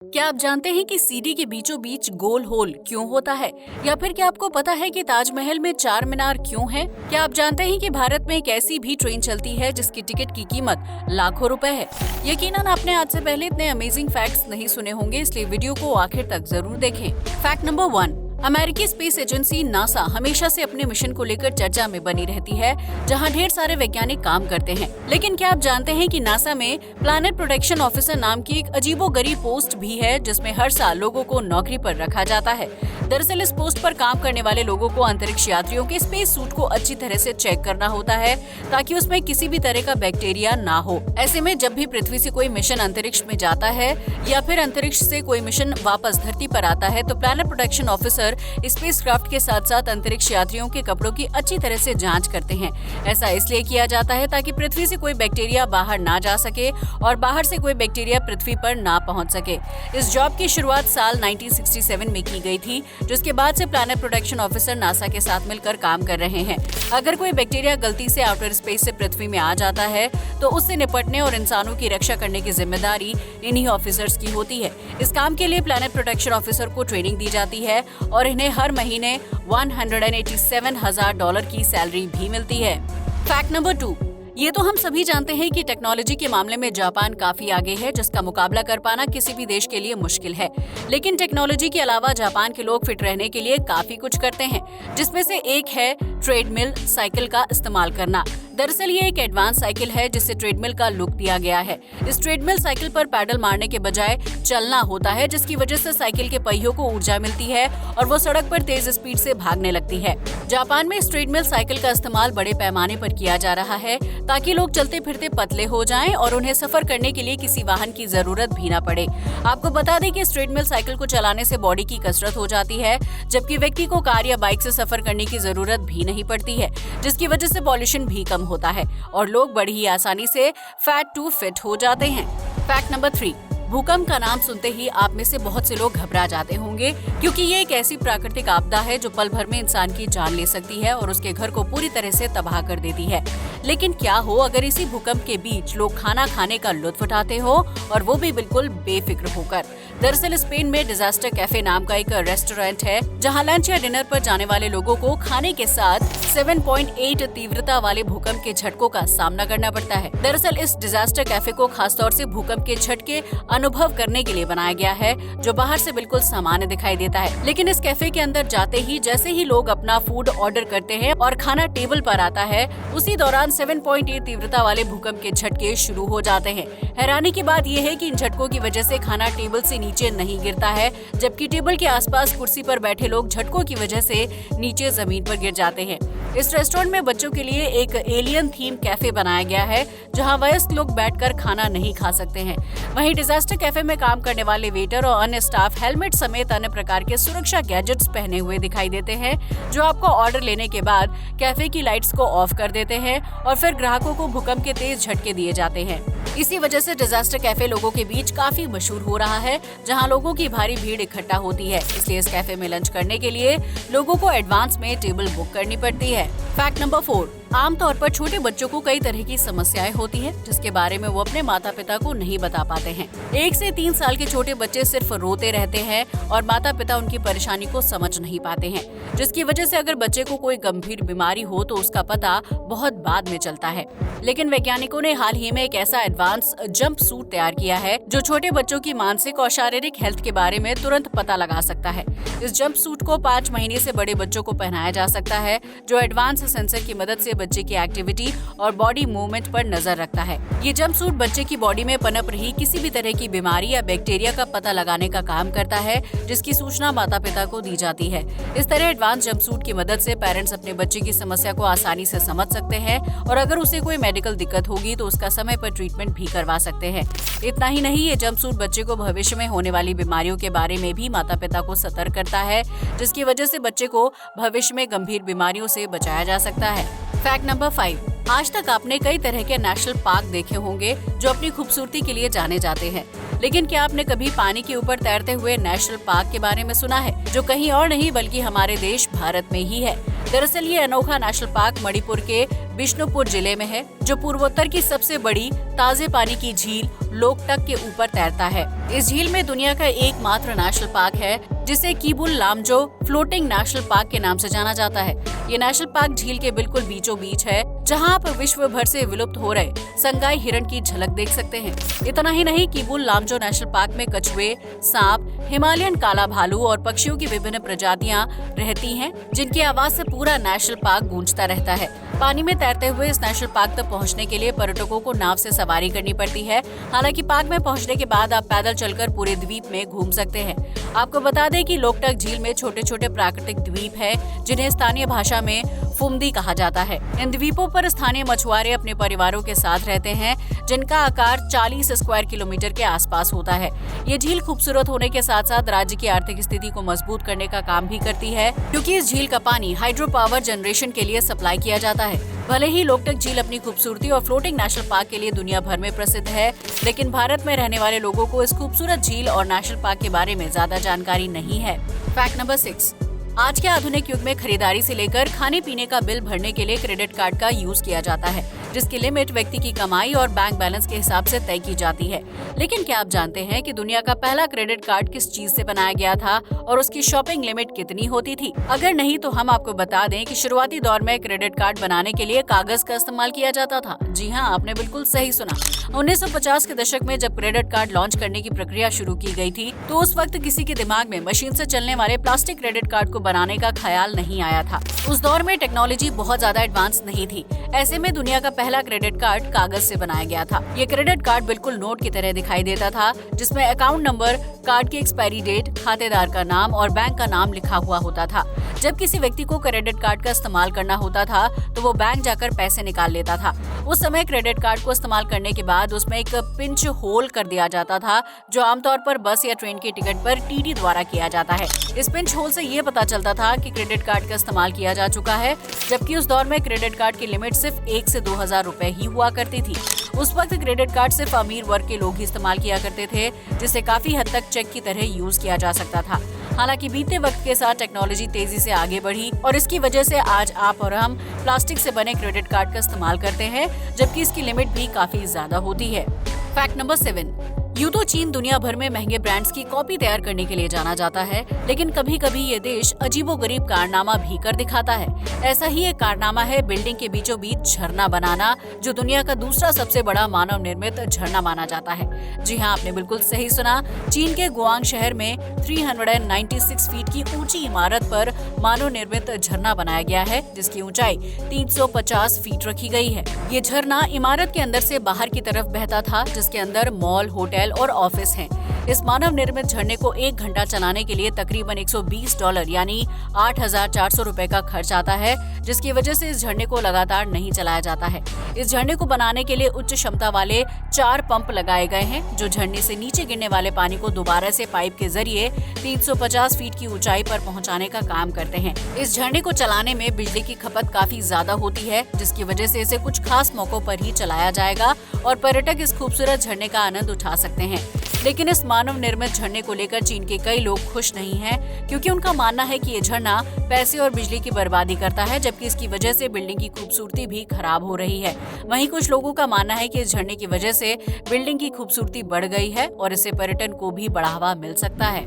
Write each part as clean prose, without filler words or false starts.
क्या आप जानते हैं कि सीढ़ी के बीचों बीच गोल होल क्यों होता है? या फिर क्या आपको पता है कि ताजमहल में चार मीनार क्यों है? क्या आप जानते हैं कि भारत में एक ऐसी भी ट्रेन चलती है जिसकी टिकट की कीमत लाखों रुपए है? यकीनन आपने आज से पहले इतने अमेजिंग फैक्ट्स नहीं सुने होंगे, इसलिए वीडियो को आखिर तक जरूर देखें। फैक्ट नंबर 1, अमेरिकी स्पेस एजेंसी नासा हमेशा से अपने मिशन को लेकर चर्चा में बनी रहती है, जहां ढेर सारे वैज्ञानिक काम करते हैं। लेकिन क्या आप जानते हैं कि नासा में प्लैनेट प्रोटेक्शन ऑफिसर नाम की एक अजीबोगरीब पोस्ट भी है, जिसमें हर साल लोगों को नौकरी पर रखा जाता है। दरअसल इस पोस्ट पर काम करने वाले लोगों को अंतरिक्ष यात्रियों के स्पेस सूट को अच्छी तरह से चेक करना होता है, ताकि उसमें किसी भी तरह का बैक्टीरिया ना हो। ऐसे में जब भी पृथ्वी से कोई मिशन अंतरिक्ष में जाता है या फिर अंतरिक्ष से कोई मिशन वापस धरती पर आता है, तो प्लैनेट प्रोटेक्शन ऑफिसर स्पेसक्राफ्ट के साथ साथ अंतरिक्ष यात्रियों के कपड़ों की अच्छी तरह से जांच करते हैं। ऐसा इसलिए किया जाता है ताकि पृथ्वी से कोई बैक्टीरिया बाहर ना जा सके और बाहर से कोई बैक्टीरिया पृथ्वी पर ना पहुंच सके। इस जॉब की शुरुआत साल 1967 में की गई थी, जिसके बाद से प्लैनेट प्रोटेक्शन ऑफिसर नासा के साथ मिलकर काम कर रहे हैं। अगर कोई बैक्टीरिया गलती से आउटर स्पेस से पृथ्वी में आ जाता है, तो उससे निपटने और इंसानों की रक्षा करने की जिम्मेदारी इन्हीं ऑफिसर्स की होती है। इस काम के लिए प्लैनेट प्रोटेक्शन ऑफिसर को ट्रेनिंग दी जाती है और इन्हें हर महीने $187,000 की सैलरी भी मिलती है। फैक्ट नंबर 2, ये तो हम सभी जानते हैं कि टेक्नोलॉजी के मामले में जापान काफी आगे है, जिसका मुकाबला कर पाना किसी भी देश के लिए मुश्किल है। लेकिन टेक्नोलॉजी के अलावा जापान के लोग फिट रहने के लिए काफी कुछ करते हैं, जिसमें से एक है ट्रेडमिल साइकिल का इस्तेमाल करना। दरअसल ये एक एडवांस साइकिल है जिसे ट्रेडमिल का लुक दिया गया है। इस ट्रेडमिल साइकिल पर पैडल मारने के बजाय चलना होता है, जिसकी वजह से साइकिल के पहियों को ऊर्जा मिलती है और वो सड़क पर तेज स्पीड से भागने लगती है। जापान में इस ट्रेडमिल साइकिल का इस्तेमाल बड़े पैमाने पर किया जा रहा है, ताकि लोग चलते फिरते पतले हो जाएं और उन्हें सफर करने के लिए किसी वाहन की जरूरत भी न पड़े। आपको बता दें कि इस ट्रेडमिल साइकिल को चलाने से बॉडी की कसरत हो जाती है, जबकि व्यक्ति को कार या बाइक से सफर करने की जरूरत भी नहीं पड़ती है, जिसकी वजह से पॉल्यूशन भी कम होता है और लोग बड़ी ही आसानी से फैट टू फिट हो जाते हैं। फैक्ट नंबर 3, भूकंप का नाम सुनते ही आप में से बहुत से लोग घबरा जाते होंगे, क्योंकि ये एक ऐसी प्राकृतिक आपदा है जो पल भर में इंसान की जान ले सकती है और उसके घर को पूरी तरह से तबाह कर देती है। लेकिन क्या हो अगर इसी भूकंप के बीच लोग खाना खाने का लुत्फ उठाते हो, और वो भी बिल्कुल बेफिक्र होकर। दरअसल स्पेन में डिजास्टर कैफे नाम का एक रेस्टोरेंट है, जहां लंच या डिनर पर जाने वाले लोगों को खाने के साथ 7.8 तीव्रता वाले भूकंप के झटकों का सामना करना पड़ता है। दरअसल इस डिजास्टर कैफे को खासतौर से भूकंप के झटके अनुभव करने के लिए बनाया गया है, जो बाहर से बिल्कुल सामान्य दिखाई देता है। लेकिन इस कैफे के अंदर जाते ही जैसे ही लोग अपना फूड ऑर्डर करते हैं और खाना टेबल पर आता है, उसी दौरान 7.8 तीव्रता वाले भूकंप के झटके शुरू हो जाते हैं। हैरानी की बात यह है कि इन झटकों की वजह से खाना टेबल से नीचे नहीं गिरता है, जबकि टेबल के आसपास कुर्सी पर बैठे लोग झटकों की वजह से नीचे जमीन पर गिर जाते हैं। इस रेस्टोरेंट में बच्चों के लिए एक एलियन थीम कैफे बनाया गया है, जहां वयस्क लोग बैठकर खाना नहीं खा सकते हैं। वहीं डिजास्टर कैफे में काम करने वाले वेटर और अन्य स्टाफ हेलमेट समेत अन्य प्रकार के सुरक्षा गैजेट्स पहने हुए दिखाई देते हैं, जो आपको ऑर्डर लेने के बाद कैफे की लाइट्स को ऑफ कर देते हैं और फिर ग्राहकों को भूकंप के तेज झटके दिए जाते हैं। इसी वजह से डिजास्टर कैफे लोगों के बीच काफी मशहूर हो रहा है, जहां लोगों की भारी भीड़ इकट्ठा होती है। इसलिए इस कैफे में लंच करने के लिए लोगों को एडवांस में टेबल बुक करनी पड़ती है। फैक्ट नंबर 4, आमतौर पर छोटे बच्चों को कई तरह की समस्याएं होती हैं, जिसके बारे में वो अपने माता पिता को नहीं बता पाते हैं। 1 से 3 साल के छोटे बच्चे सिर्फ रोते रहते हैं और माता पिता उनकी परेशानी को समझ नहीं पाते हैं, जिसकी वजह से अगर बच्चे को कोई गंभीर बीमारी हो तो उसका पता बहुत बाद में चलता है। लेकिन वैज्ञानिकों ने हाल ही में एक ऐसा एडवांस जंप सूट तैयार किया है, जो छोटे बच्चों की मानसिक और शारीरिक हेल्थ के बारे में तुरंत पता लगा सकता है। इस जंप सूट को 5 महीने से बड़े बच्चों को पहनाया जा सकता है, जो एडवांस सेंसर की मदद से बच्चे की एक्टिविटी और बॉडी मूवमेंट पर नजर रखता है। ये जंप सूट बच्चे की बॉडी में पनप रही किसी भी तरह की बीमारी या बैक्टीरिया का पता लगाने का काम करता है, जिसकी सूचना माता पिता को दी जाती है। इस तरह एडवांस जंप सूट की मदद से पेरेंट्स अपने बच्चे की समस्या को आसानी से समझ सकते हैं और अगर उसे कोई मेडिकल दिक्कत होगी तो उसका समय पर ट्रीटमेंट भी करवा सकते हैं। इतना ही नहीं, ये जंप सूट बच्चे को भविष्य में होने वाली बीमारियों के बारे में भी माता पिता को सतर्क करता है, जिसकी वजह से बच्चे को भविष्य में गंभीर बीमारियों से बचाया जा सकता है। फैक्ट नंबर 5, आज तक आपने कई तरह के नेशनल पार्क देखे होंगे जो अपनी खूबसूरती के लिए जाने जाते हैं, लेकिन क्या आपने कभी पानी के ऊपर तैरते हुए नेशनल पार्क के बारे में सुना है, जो कहीं और नहीं बल्कि हमारे देश भारत में ही है। दरअसल ये अनोखा नेशनल पार्क मणिपुर के बिष्णुपुर जिले में है, जो पूर्वोत्तर की सबसे बड़ी ताजे पानी की झील लोकटक के ऊपर तैरता है। इस झील में दुनिया का एकमात्र नेशनल पार्क है जिसे Keibul Lamjao floating national park के नाम से जाना जाता है। ये नेशनल पार्क झील के बिल्कुल बीचों बीच है, जहां आप विश्व भर से विलुप्त हो रहे संगाई हिरण की झलक देख सकते हैं। इतना ही नहीं, किबुल लामजो नेशनल पार्क में कछुए, सांप, हिमालयन काला भालू और पक्षियों की विभिन्न प्रजातियां रहती हैं, जिनकी आवाज से पूरा नेशनल पार्क गूंजता रहता है। पानी में तैरते हुए इस नेशनल पार्क तक पहुंचने के लिए पर्यटकों को नाव से सवारी करनी पड़ती है। हालांकि पार्क में पहुंचने के बाद आप पैदल चलकर पूरे द्वीप में घूम सकते हैं। आपको बता दें कि लोकटक झील में छोटे छोटे प्राकृतिक द्वीप है, जिन्हें स्थानीय भाषा में फुमदी कहा जाता है। इन द्वीपों पर स्थानीय मछुआरे अपने परिवारों के साथ रहते हैं, जिनका आकार 40 स्क्वायर किलोमीटर के आसपास होता है। ये झील खूबसूरत होने के साथ साथ राज्य की आर्थिक स्थिति को मजबूत करने का काम भी करती है, क्योंकि इस झील का पानी हाइड्रो पावर जनरेशन के लिए सप्लाई किया जाता है। भले ही लोकटक झील अपनी खूबसूरती और फ्लोटिंग नेशनल पार्क के लिए दुनिया भर में प्रसिद्ध है, लेकिन भारत में रहने वाले लोगों को इस खूबसूरत झील और नेशनल पार्क के बारे में ज्यादा जानकारी नहीं है। फैक्ट नंबर 6, आज के आधुनिक युग में खरीदारी से लेकर खाने पीने का बिल भरने के लिए क्रेडिट कार्ड का यूज किया जाता है, जिसकी लिमिट व्यक्ति की कमाई और बैंक बैलेंस के हिसाब से तय की जाती है। लेकिन क्या आप जानते हैं कि दुनिया का पहला क्रेडिट कार्ड किस चीज से बनाया गया था और उसकी शॉपिंग लिमिट कितनी होती थी? अगर नहीं तो हम आपको बता दें कि शुरुआती दौर में क्रेडिट कार्ड बनाने के लिए कागज का इस्तेमाल किया जाता था। जी हाँ, आपने बिल्कुल सही सुना। 1950 के दशक में जब क्रेडिट कार्ड लॉन्च करने की प्रक्रिया शुरू की गई थी, तो उस वक्त किसी के दिमाग में मशीन से चलने वाले प्लास्टिक क्रेडिट कार्ड को बनाने का ख्याल नहीं आया था। उस दौर में टेक्नोलॉजी बहुत ज्यादा एडवांस नहीं थी। ऐसे में दुनिया का पहला क्रेडिट कार्ड कागज से बनाया गया था। ये क्रेडिट कार्ड बिल्कुल नोट की तरह दिखाई देता था, जिसमें अकाउंट नंबर, कार्ड की एक्सपायरी डेट, खातेदार का नाम और बैंक का नाम लिखा हुआ होता था। जब किसी व्यक्ति को क्रेडिट कार्ड का इस्तेमाल करना होता था, तो वो बैंक जाकर पैसे निकाल लेता था। उस समय क्रेडिट कार्ड को इस्तेमाल करने के बाद उसमें एक पिंच होल कर दिया जाता था, जो आमतौर पर बस या ट्रेन की टिकट पर टीटी द्वारा किया जाता है। इस पिंच होल से ये पता चलता था कि क्रेडिट कार्ड का इस्तेमाल किया जा चुका है, जबकि उस दौर में क्रेडिट कार्ड की लिमिट सिर्फ 1 से 2,000 रुपए ही हुआ करती थी। उस वक्त क्रेडिट कार्ड सिर्फ अमीर वर्ग के लोग ही इस्तेमाल किया करते थे, जिसे काफी हद तक चेक की तरह यूज किया जा सकता था। हालांकि बीते वक्त के साथ टेक्नोलॉजी तेजी से आगे बढ़ी और इसकी वजह से आज आप और हम प्लास्टिक से बने क्रेडिट कार्ड का इस्तेमाल करते हैं, जबकि इसकी लिमिट भी काफी ज्यादा होती है। फैक्ट नंबर 7, यूं तो चीन दुनिया भर में महंगे ब्रांड्स की कॉपी तैयार करने के लिए जाना जाता है, लेकिन कभी कभी ये देश अजीबोगरीब कारनामा भी कर दिखाता है। ऐसा ही एक कारनामा है बिल्डिंग के बीचों बीच झरना बनाना, जो दुनिया का दूसरा सबसे बड़ा मानव निर्मित झरना माना जाता है। जी हाँ, आपने बिल्कुल सही सुना। चीन के गुआंग शहर में 396 फीट की ऊंची इमारत पर मानव निर्मित झरना बनाया गया है, जिसकी ऊंचाई 350 फीट रखी गई है। ये झरना इमारत के अंदर से बाहर की तरफ बहता था, जिसके अंदर मॉल, होटल और ऑफिस हैं। इस मानव निर्मित झरने को 1 घंटा चलाने के लिए तकरीबन $120 यानी 8,400 रुपए का खर्च आता है, जिसकी वजह से इस झरने को लगातार नहीं चलाया जाता है। इस झरने को बनाने के लिए उच्च क्षमता वाले 4 पंप लगाए गए हैं, जो झरने से नीचे गिरने वाले पानी को दोबारा से पाइप के जरिए 350 फीट की ऊंचाई पर पहुंचाने का काम करते हैं। इस झरने को चलाने में बिजली की खपत काफी ज्यादा होती है, जिसकी वजह से इसे कुछ खास मौकों पर ही चलाया जाएगा और पर्यटक इस खूबसूरत झरने का आनंद उठा सकते हैं। लेकिन इस मानव निर्मित झरने को लेकर चीन के कई लोग खुश नहीं हैं, क्योंकि उनका मानना है कि ये झरना पैसे और बिजली की बर्बादी करता है, जबकि इसकी वजह से बिल्डिंग की खूबसूरती भी खराब हो रही है। वहीं कुछ लोगों का मानना है कि इस झरने की वजह से बिल्डिंग की खूबसूरती बढ़ गई है और इससे पर्यटन को भी बढ़ावा मिल सकता है।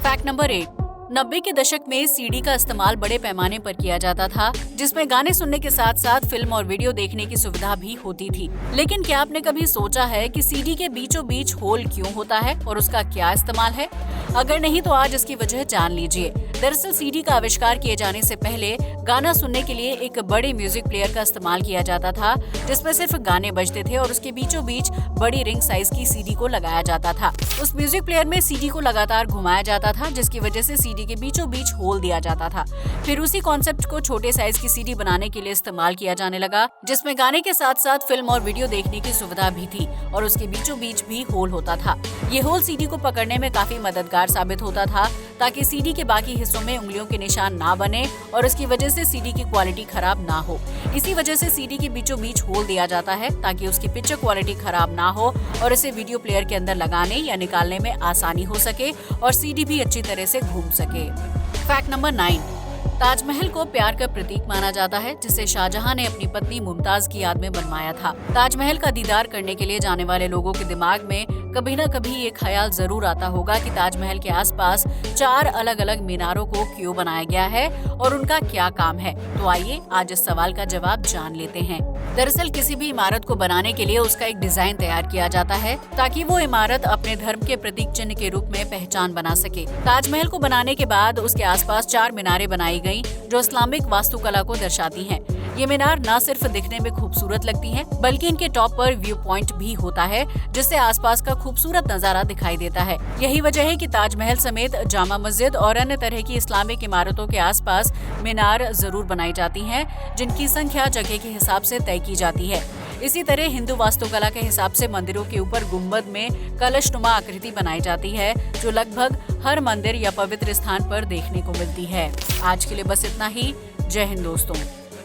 फैक्ट नंबर 8, 90 के दशक में सीडी का इस्तेमाल बड़े पैमाने पर किया जाता था, जिसमें गाने सुनने के साथ साथ फिल्म और वीडियो देखने की सुविधा भी होती थी। लेकिन क्या आपने कभी सोचा है कि सीडी के बीचों बीच होल क्यों होता है और उसका क्या इस्तेमाल है? अगर नहीं तो आज इसकी वजह जान लीजिए। दरअसल सीडी का आविष्कार किए जाने से पहले गाना सुनने के लिए एक बड़े म्यूजिक प्लेयर का इस्तेमाल किया जाता था, जिसमें सिर्फ गाने बजते थे और उसके बीचों बीच बड़ी रिंग साइज की सीडी को लगाया जाता था। उस म्यूजिक प्लेयर में सीडी को लगातार घुमाया जाता था, जिसकी वजह से सीडी के बीचों बीच होल दिया जाता था। फिर उसी कॉन्सेप्ट को छोटे साइज की सीडी बनाने के लिए इस्तेमाल किया जाने लगा, जिसमें गाने के साथ साथ फिल्म और वीडियो देखने की सुविधा भी थी और उसके बीचों बीच भी होल होता था। ये होल सीडी को पकड़ने में काफी मददगार साबित होता था, ताकि सीडी के बाकी हिस्सों में उंगलियों के निशान ना बने और इसकी वजह से सीडी की क्वालिटी खराब ना हो। इसी वजह से सीडी के बीचों बीच होल दिया जाता है, ताकि उसकी पिक्चर क्वालिटी खराब ना हो और इसे वीडियो प्लेयर के अंदर लगाने या निकालने में आसानी हो सके और सीडी भी अच्छी तरह से घूम सके। फैक्ट नंबर 9, ताजमहल को प्यार का प्रतीक माना जाता है, जिसे शाहजहां ने अपनी पत्नी मुमताज की याद में बनवाया था। ताजमहल का दीदार करने के लिए जाने वाले लोगों के दिमाग में कभी न कभी ये ख्याल जरूर आता होगा कि ताजमहल के आसपास 4 अलग अलग मीनारों को क्यों बनाया गया है और उनका क्या काम है। तो आइए आज इस सवाल का जवाब जान लेते हैं। दरअसल किसी भी इमारत को बनाने के लिए उसका एक डिजाइन तैयार किया जाता है, ताकि वो इमारत अपने धर्म के प्रतीक चिन्ह के रूप में पहचान बना सके। ताजमहल को बनाने के बाद उसके आसपास 4 मीनारें बनाई गयी, जो इस्लामिक वास्तुकला को दर्शाती हैं। ये मीनार न सिर्फ दिखने में खूबसूरत लगती हैं, बल्कि इनके टॉप पर व्यू पॉइंट भी होता है, जिससे आसपास का खूबसूरत नजारा दिखाई देता है। यही वजह है कि ताजमहल समेत जामा मस्जिद और अन्य तरह की इस्लामिक इमारतों के आसपास मीनार जरूर बनाई जाती हैं, जिनकी संख्या जगह के हिसाब से तय की जाती है। इसी तरह हिंदू वास्तुकला के हिसाब से मंदिरों के ऊपर गुंबद में कलशनुमा आकृति बनाई जाती है, जो लगभग हर मंदिर या पवित्र स्थान पर देखने को मिलती है। आज के लिए बस इतना ही। जय हिंद दोस्तों।